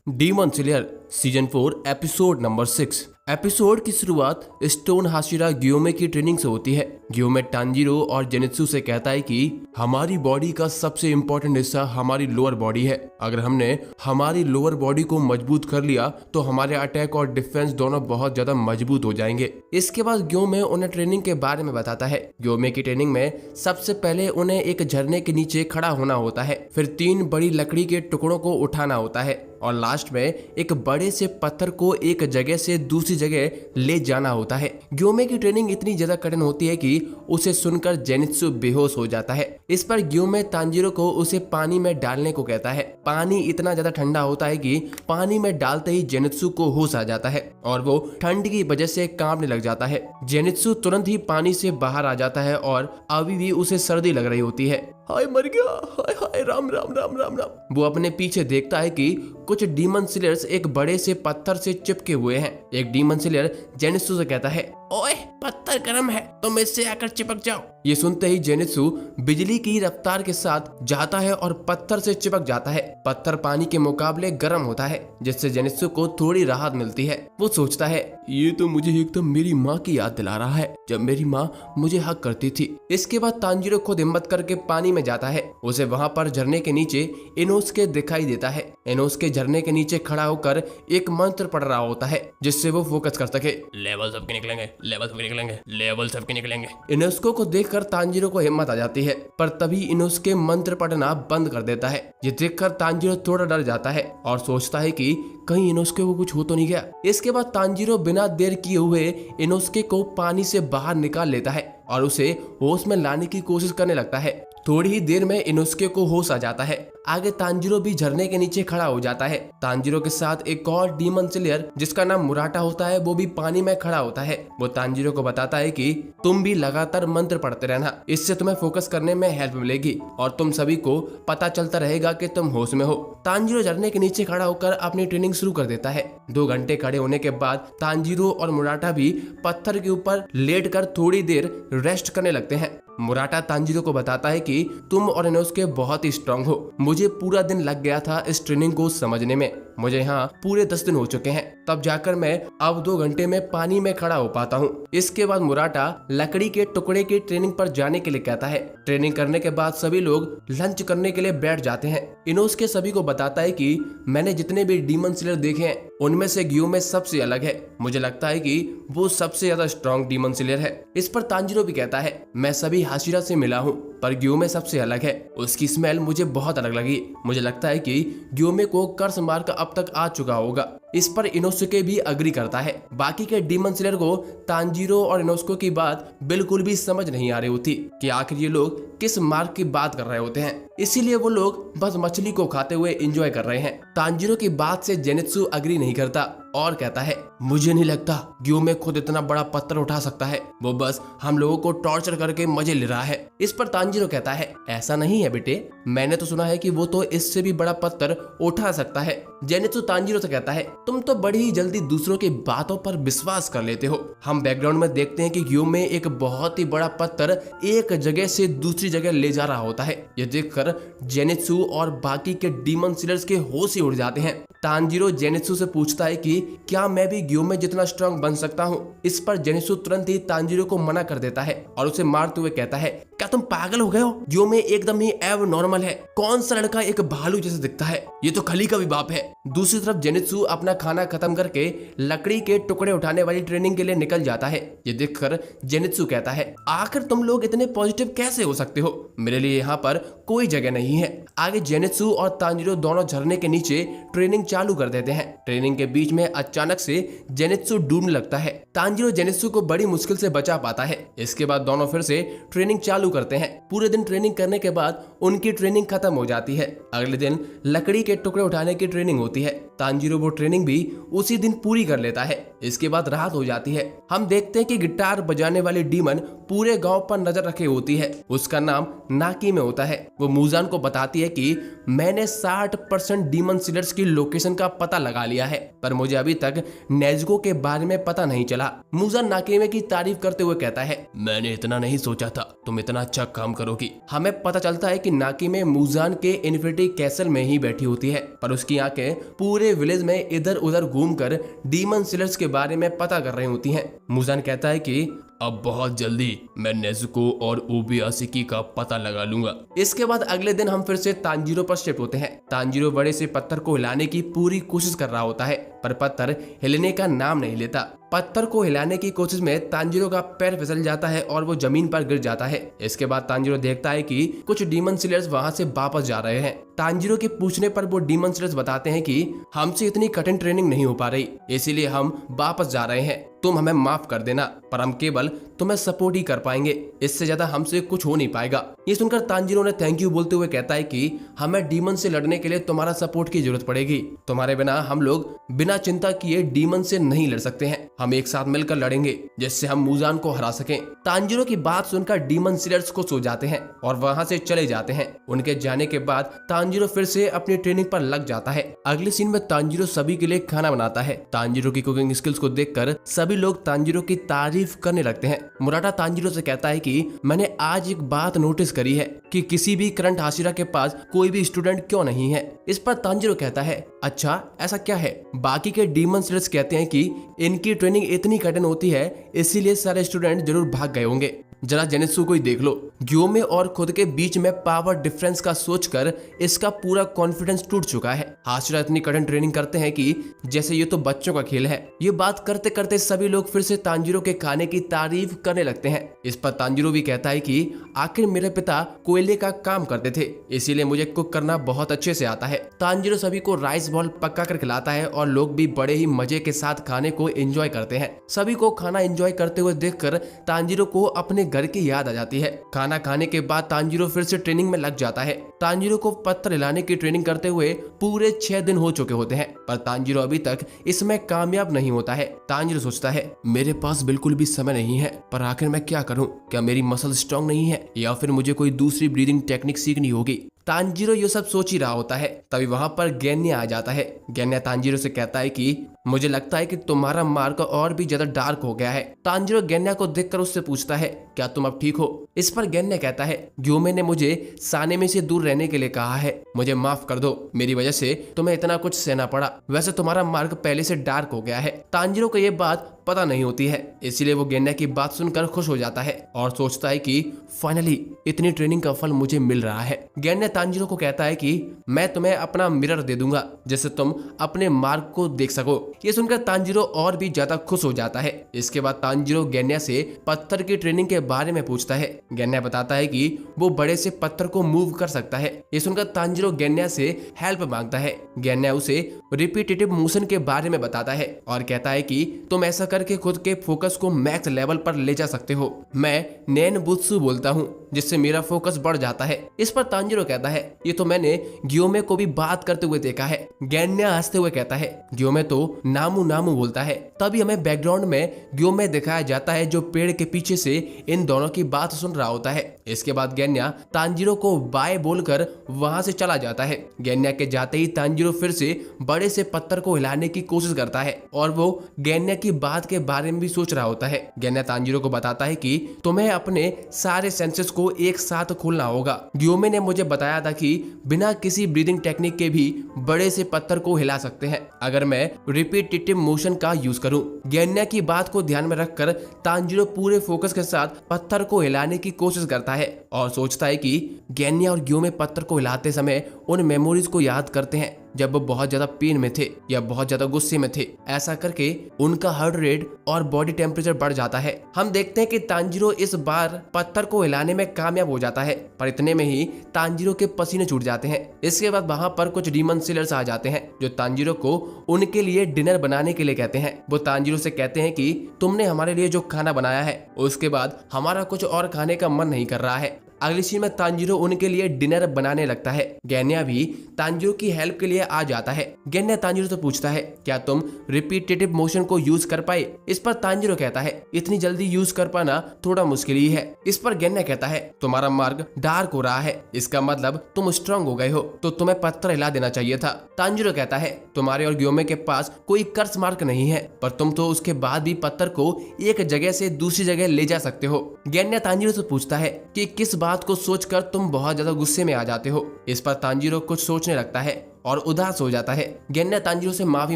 Demon slayer season 4 episode number 6। Episode की शुरुआत stone Hashira ग्योमे की ट्रेनिंग से होती है। ग्योमे टांजीरो और जेनित्सु से कहता है कि हमारी बॉडी का सबसे इम्पोर्टेंट हिस्सा हमारी लोअर बॉडी है। अगर हमने हमारी लोअर बॉडी को मजबूत कर लिया तो हमारे अटैक और डिफेंस दोनों बहुत ज्यादा मजबूत हो जाएंगे। इसके बाद ग्योमे उन्हें ट्रेनिंग के बारे में बताता है। ग्योमे की ट्रेनिंग में सबसे पहले उन्हें एक झरने के नीचे खड़ा होना होता है, फिर 3 बड़ी लकड़ी के टुकड़ों को उठाना होता है और लास्ट में एक बड़े से पत्थर को एक जगह से दूसरी जगह ले जाना होता है। ग्योमे की ट्रेनिंग इतनी ज्यादा कठिन होती है कि उसे सुनकर जेनित्सु बेहोश हो जाता है। इस पर ग्योमे तांजीरो को उसे पानी में डालने को कहता है। पानी इतना ज्यादा ठंडा होता है कि पानी में डालते ही जेनित्सु को होश आ जाता है और वो ठंड की वजह से कांपने लग जाता है। जेनित्सु तुरंत ही पानी से बाहर आ जाता है और अभी भी उसे सर्दी लग रही होती है। हाय मर गया, हाय हाय राम राम राम राम राम। वो अपने पीछे देखता है कि कुछ डीमन स्लेयर्स एक बड़े से पत्थर से चिपके हुए हैं। एक डीमन स्लेयर जेनित्सु से कहता है, ओए पत्थर गर्म है, तुम इससे आकर चिपक जाओ। ये सुनते ही जेनित्सु बिजली की रफ्तार के साथ जाता है और पत्थर से चिपक जाता है। पत्थर पानी के मुकाबले गर्म होता है, जिससे जेनित्सु को थोड़ी राहत मिलती है। वो सोचता है, ये तो मुझे एकदम मेरी माँ की याद दिला रहा है, जब मेरी माँ मुझे हक करती थी। इसके बाद तांजीरो खुद हिम्मत करके पानी में जाता है। उसे वहाँ पर झरने के नीचे इनोस्के दिखाई देता है। इनोस्के झरने के नीचे खड़ा होकर एक मंत्र पढ़ रहा होता है, जिससे वो फोकस कर सके। लेवल सबके निकलेंगे, लेवल सबके निकलेंगे, लेवल सबके निकलेंगे। इनोस्को को देखकर तांजीरो को हिम्मत आ जाती है, पर तभी इनोस्के मंत्र पढ़ना बंद कर देता है। ये देखकर तांजीरो थोड़ा डर जाता है और सोचता है कि कहीं इनोस्के को कुछ हो तो नहीं गया। इसके बाद तांजीरो बिना देर किए हुए इनोस्के को पानी से बाहर निकाल लेता है और उसे होश में लाने की कोशिश करने लगता है। थोड़ी ही देर में इनोस्के को होश आ जाता है। आगे तांजीरो भी झरने के नीचे खड़ा हो जाता है। तांजीरो के साथ एक और डीमन स्लेयर जिसका नाम मुराटा होता है, वो भी पानी में खड़ा होता है। वो तांजीरो को बताता है कि तुम भी लगातार मंत्र पढ़ते रहना, इससे तुम्हें फोकस करने में हेल्प मिलेगी और तुम सभी को पता चलता रहेगा कि तुम होश में हो। तांजीरो झरने के नीचे खड़ा होकर अपनी ट्रेनिंग शुरू कर देता है। 2 घंटे खड़े होने के बाद तांजीरो और मुराटा भी पत्थर के ऊपर लेटकर थोड़ी देर रेस्ट करने लगते हैं। मुराटा तांजीरो को बताता है कि तुम और इनोस्के बहुत ही स्ट्रांग हो। मुझे पूरा दिन लग गया था इस ट्रेनिंग को समझने में। मुझे यहाँ पूरे 10 दिन हो चुके हैं, तब जाकर मैं अब 2 घंटे में पानी में खड़ा हो पाता हूँ। इसके बाद मुराटा लकड़ी के टुकड़े की ट्रेनिंग पर जाने के लिए कहता है। ट्रेनिंग करने के बाद सभी लोग लंच करने के लिए बैठ जाते हैं। इनोस्के सभी को बताता है कि मैंने जितने भी डीमन स्लेयर देखे हैं उनमें से ग्योमे सबसे अलग है। मुझे लगता है कि वो सबसे ज्यादा स्ट्रॉन्ग डीमन स्लेयर है। इस पर तांजीरो भी कहता है, मैं सभी हाशिरा से मिला हूँ पर ग्योमे सबसे अलग है। उसकी स्मेल मुझे बहुत अलग लगी। मुझे लगता है कि ग्योमे को कर्स मार्क अब तक आ चुका होगा। इस पर इनोस्के भी अग्री करता है। बाकी के डीमन स्लेयर को तांजीरो और इनोस्को की बात बिल्कुल भी समझ नहीं आ रही होती कि आखिर ये लोग किस मार्क की बात कर रहे होते हैं, इसीलिए वो लोग बस मछली को खाते हुए एंजॉय कर रहे हैं। तांजीरो की बात से जेनित्सु अग्री नहीं करता और कहता है, मुझे नहीं लगता ग्योमे खुद इतना बड़ा पत्थर उठा सकता है, वो बस हम लोगों को टॉर्चर करके मजे ले रहा है। इस पर तांजीरो कहता है, ऐसा नहीं है बेटे, मैंने तो सुना है कि वो तो इससे भी बड़ा पत्थर उठा सकता है। जेनित्सु तांजीरो से कहता है, तुम तो बड़ी ही जल्दी दूसरों की बातों पर विश्वास कर लेते हो। हम बैकग्राउंड में देखते हैं कि ग्योमे एक बहुत ही बड़ा पत्थर एक जगह से दूसरी जगह ले जा रहा होता है। यह देखकर जेनित्सु और बाकी के डीमन स्लेयर्स के होश ही उड़ जाते हैं। तांजीरो जेनित्सु से पूछता है कि क्या मैं भी ग्योमे जितना स्ट्रांग बन सकता हूँ। इस पर जेनित्सु तुरंत ही तांजीरो को मना कर देता है और उसे मारते हुए कहता है, क्या तुम पागल हो गए हो? ग्योमे एकदम ही एब नॉर्मल है। कौन सा लड़का एक भालू जैसे दिखता है? ये तो खली का भी बाप है। दूसरी तरफ जेनित्सु अपना खाना खत्म करके लकड़ी के टुकड़े उठाने वाली ट्रेनिंग के लिए निकल जाता है। ये देखकर जेनित्सु कहता है, आखिर तुम लोग इतने पॉजिटिव कैसे हो सकते हो? मेरे लिए यहाँ पर कोई जगह नहीं है। आगे जेनित्सु और तांजीरो दोनों झरने के नीचे ट्रेनिंग चालू कर देते हैं। ट्रेनिंग के बीच में अचानक से जेनित्सु डूबने लगता है। तांजीरो जेनित्सु को बड़ी मुश्किल से बचा पाता है। इसके बाद दोनों फिर से ट्रेनिंग चालू करते हैं। पूरे दिन ट्रेनिंग करने के बाद उनकी ट्रेनिंग खत्म हो जाती है। अगले दिन लकड़ी के टुकड़े उठाने की ट्रेनिंग होती है। तांजीरो वो ट्रेनिंग ट्रेनिंग भी उसी दिन पूरी कर लेता है। इसके बाद रात हो जाती है। हम देखते हैं कि गिटार बजाने वाली डीमन पूरे गांव पर नजर रखे होती है। उसका नाम नाकी में होता है। वो मूजान को बताती है कि मैंने 60% डीमन सीडर्स की लोकेशन का पता लगा लिया है, पर मुझे अभी तक नेज़ुको के बारे में पता नहीं चला। मूजान नाकीमे की तारीफ करते हुए कहता है, मैंने इतना नहीं सोचा था तुम इतना अच्छा काम करोगी। हमें पता चलता है कि नाकीमे मूजान के इन्फिनिटी कैसल में ही बैठी होती है, पर उसकी आंखें पूरे विलेज में इधर उधर घूमकर डीमन सीडर्स के बारे में पता कर रही होती हैं। मूजान कहता है कि अब बहुत जल्दी मैं नेज़ुको और ओबियाशिकी का पता लगा लूंगा। इसके बाद अगले दिन हम फिर से तांजीरो पर शिफ्ट होते हैं। तांजीरो बड़े से पत्थर को हिलाने की पूरी कोशिश कर रहा होता है, पर पत्थर हिलने का नाम नहीं लेता। पत्थर को हिलाने की कोशिश में तांजीरो का पैर फिसल जाता है और वो जमीन पर गिर जाता है। इसके बाद तांजीरो देखता है कि कुछ डीमन सीडर्स वहां से वापस जा रहे हैं। तांजीरो के पूछने पर वो डीमन सीडर्स बताते हैं कि हमसे इतनी कठिन ट्रेनिंग नहीं हो पा रही, इसीलिए हम वापस जा रहे हैं। तुम हमें माफ कर देना, पर हम केवल तुम्हें सपोर्ट ही कर पाएंगे, इससे ज्यादा हमसे कुछ हो नहीं पाएगा। ये सुनकर तांजीरो ने थैंक यू बोलते हुए कहता है कि हमें डीमन से लड़ने के लिए तुम्हारा सपोर्ट की जरूरत पड़ेगी। तुम्हारे बिना हम लोग बिना चिंता किए डीमन से नहीं लड़ सकते हैं। हम एक साथ मिलकर लड़ेंगे जिससे हम मूजान को हरा सकें। तांजीरो की बात सुनकर डीमन सीडर्स को सो जाते हैं और वहां से चले जाते हैं। उनके जाने के बाद तांजीरो फिर से अपनी ट्रेनिंग पर लग जाता है। अगले सीन में तांजीरो सभी के लिए खाना बनाता है। तांजीरो की कुकिंग स्किल्स को देखकर सभी लोग तांजीरो की तारीफ करने लगते हैं। मुराटा तांजीरो से कहता है कि मैंने आज एक बात नोटिस करी है कि किसी भी करंट हाशिरा के पास कोई भी स्टूडेंट क्यों नहीं है। इस पर तांजीरो कहता है, अच्छा ऐसा क्या है? बाकी के डीमन सीडर्स कहते हैं कि इनकी ट्रेनिंग इतनी कठिन होती है, इसीलिए सारे स्टूडेंट जरूर भाग गए होंगे। जरा जेनित्सु को ही देख लो। ग्योमे और खुद के बीच में पावर डिफरेंस का सोचकर इसका पूरा कॉन्फिडेंस टूट चुका है। हाशिरा इतनी कठिन ट्रेनिंग करते हैं कि जैसे ये तो बच्चों का खेल है। ये बात करते करते सभी लोग फिर से तांजीरो के खाने की तारीफ करने लगते हैं। इस पर तांजीरो भी कहता है कि आखिर मेरे पिता कोयले का काम करते थे, इसीलिए मुझे कुक करना बहुत अच्छे से आता है। तांजीरो सभी को राइस बॉल पका कर खिलाता है और लोग भी बड़े ही मजे के साथ खाने को एंजॉय करते हैं। सभी को खाना एंजॉय करते हुए देखकर तांजीरो को अपने घर की याद आ जाती है। खाना खाने के बाद तांजीरो फिर से ट्रेनिंग में लग जाता है। तांजीरो को पत्थर हिलाने की ट्रेनिंग करते हुए पूरे 6 दिन हो चुके होते हैं, पर तांजीरो अभी तक इसमें कामयाब नहीं होता है। तांजीरो सोचता है, मेरे पास बिल्कुल भी समय नहीं है, पर आखिर मैं क्या करूं? क्या मेरी मसल स्ट्रांग नहीं है या फिर मुझे कोई दूसरी ब्रीदिंग टेक्निक सीखनी होगी? तांजीरो ये सब सोच ही रहा होता है, तभी वहां पर गेन्या आ जाता है। गेन्या तांजीरो से कहता है कि मुझे लगता है कि तुम्हारा मार्क और भी ज्यादा डार्क हो गया है। तांजीरो गेन्या को देखकर उससे पूछता है, क्या तुम अब ठीक हो? इस पर गेन्या कहता है, ग्योमे ने मुझे सानेमे से दूर रहने के लिए कहा है, मुझे माफ कर दो, मेरी वजह से तुम्हें इतना कुछ सहना पड़ा। वैसे तुम्हारा मार्क पहले से डार्क हो गया है। तांजीरो को ये बात पता नहीं होती है, इसीलिए वो गेन्या की बात सुनकर खुश हो जाता है और सोचता है कि फाइनली इतनी ट्रेनिंग का फल मुझे मिल रहा है। गेन्या तांजीरो को कहता है कि मैं तुम्हें अपना मिरर दे दूंगा जिससे तुम अपने मार्क को देख सको। ये सुनकर तांजीरो और भी ज्यादा खुश हो जाता है। इसके बाद तांजीरो गेन्या से पत्थर की ट्रेनिंग के बारे में पूछता है। गेन्या बताता है कि वो बड़े से पत्थर को मूव कर सकता है। ये सुनकर तांजीरो गेन्या से हेल्प मांगता है। गेन्या उसे रिपीटेटिव मोशन के बारे में बताता है और कहता है कि तुम ऐसा करके खुद के फोकस को मैक्स लेवल पर ले जा सकते हो। मैं नेन बुत्सु बोलता हूँ जिससे मेरा फोकस बढ़ जाता है। इस पर तांजीरो कहता है, ये तो मैंने ग्योमे को भी बात करते हुए देखा है। गेन्या हंसते हुए कहता है, ग्योमे तो नामू नामू बोलता है। तभी हमें बैकग्राउंड में ग्योमे दिखाया जाता है जो पेड़ के पीछे से इन दोनों की बात सुन रहा होता है। इसके बाद गेन्या तांजीरो को बाय बोलकर वहां से चला जाता है। गेन्या के जाते ही तांजीरो फिर से बड़े से पत्थर को हिलाने की कोशिश करता है और वो गेन्या की बात के बारे में भी सोच रहा होता है। गेन्या तांजीरो को बताता है कि तुम्हें अपने सारे सेंसेस को एक साथ खोलना होगा। ग्योमे ने मुझे बताया था कि बिना किसी ब्रीदिंग टेक्निक के भी बड़े से पत्थर को हिला सकते हैं अगर मैं रिपीटेटिव मोशन का यूज करूं। गेन्या की बात को ध्यान में रखकर तांजीरो पूरे फोकस के साथ पत्थर को हिलाने की कोशिश करता है और सोचता है कि गेन्या और ग्योमे पत्थर को हिलाते समय उन मेमोरीज को याद करते हैं जब वो बहुत ज्यादा पेन में थे या बहुत ज्यादा गुस्से में थे। ऐसा करके उनका हार्ट रेट और बॉडी टेम्परेचर बढ़ जाता है। हम देखते हैं कि तांजीरो इस बार पत्थर को हिलाने में कामयाब हो जाता है, पर इतने में ही तांजीरो के पसीने छूट जाते हैं। इसके बाद वहां पर कुछ डीमन सीलर्स आ जाते हैं जो तांजीरो को उनके लिए डिनर बनाने के लिए कहते हैं। वो तांजीरो से कहते हैं कि तुमने हमारे लिए जो खाना बनाया है उसके बाद हमारा कुछ और खाने का मन नहीं कर रहा है। अगली सीन में तांजीरो उनके लिए डिनर बनाने लगता है। गेन्या भी तांजीरो की हेल्प के लिए आ जाता है। गेन्या तांजीरो से पूछता है क्या तुम रिपीटेटिव मोशन को यूज कर पाए। इस पर तांजीरो कहता है इतनी जल्दी यूज कर पाना थोड़ा मुश्किल ही है। इस पर गेन्या कहता है तुम्हारा मार्ग डार्क हो रहा है, इसका मतलब तुम स्ट्रांग हो गए हो, तो तुम्हें पत्थर हिला देना चाहिए था। तांजीरो कहता है तुम्हारे और ग्योमे के पास कोई कर्स मार्क नहीं है, पर तुम तो उसके बाद भी पत्थर को एक जगह से दूसरी जगह ले जा सकते हो। गेन्या तांजीरो से पूछता है कि किस बात को सोचकर तुम बहुत ज्यादा गुस्से में आ जाते हो। इस पर तांजीरो कुछ सोचने लगता है और उदास हो जाता है। गेन्या तांजीरो से माफी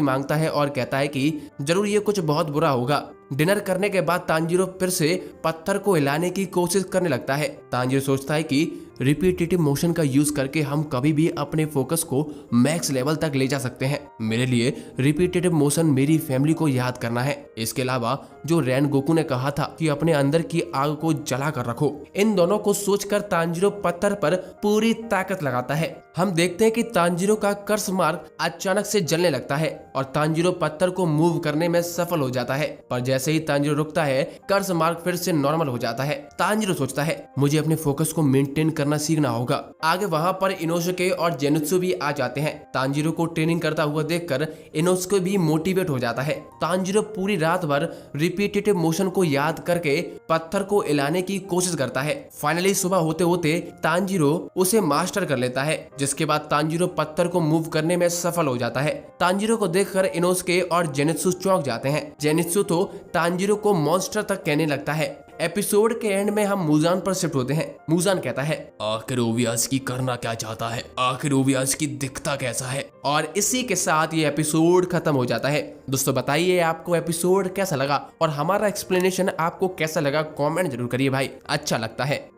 मांगता है और कहता है कि जरूर ये कुछ बहुत बुरा होगा। डिनर करने के बाद तांजीरो फिर से पत्थर को हिलाने की कोशिश करने लगता है। तांजीरो सोचता है कि रिपीटेटिव मोशन का यूज करके हम कभी भी अपने फोकस को मैक्स लेवल तक ले जा सकते हैं। मेरे लिए रिपीटेटिव मोशन मेरी फैमिली को याद करना है। इसके अलावा जो रैन गोकू ने कहा था कि अपने अंदर की आग को जला कर रखो, इन दोनों को सोचकर तांजीरो पत्थर पर पूरी ताकत लगाता है। हम देखते हैं कि तांजीरो का कर्स मार्क अचानक से जलने लगता है और तांजीरो पत्थर को मूव करने में सफल हो जाता है। पर जैसे ही तांजीरो रुकता है, कर्स मार्क फिर से नॉर्मल हो जाता है। तांजीरो सोचता है मुझे अपने फोकस को मेंटेन करना सीखना होगा। आगे वहां पर इनोसुके और जेनित्सु भी आ जाते हैं। तांजीरो को ट्रेनिंग करता हुआ देखकर इनोसुके भी मोटिवेट हो जाता है। तांजीरो पूरी रात भर रिपीटेटिव मोशन को याद करके पत्थर को हिलाने की कोशिश करता है। फाइनली सुबह होते होते तांजीरो उसे मास्टर कर लेता है, जिसके बाद तांजीरो पत्थर को मूव करने में सफल हो जाता है। तांजीरो को देखकर इनोसुके और जेनित्सु चौंक जाते हैं। जेनित्सु तो तांजीरो को मॉन्स्टर तक कहने लगता है। एपिसोड के एंड में हम मुजान पर शिफ्ट होते हैं। मुजान कहता है आखिर ओवियास्की करना क्या चाहता है, आखिर ओवियास्की दिखता कैसा है। और इसी के साथ ये एपिसोड खत्म हो जाता है। दोस्तों बताइए आपको एपिसोड कैसा लगा और हमारा एक्सप्लेनेशन आपको कैसा लगा, कमेंट जरूर करिए भाई, अच्छा लगता है।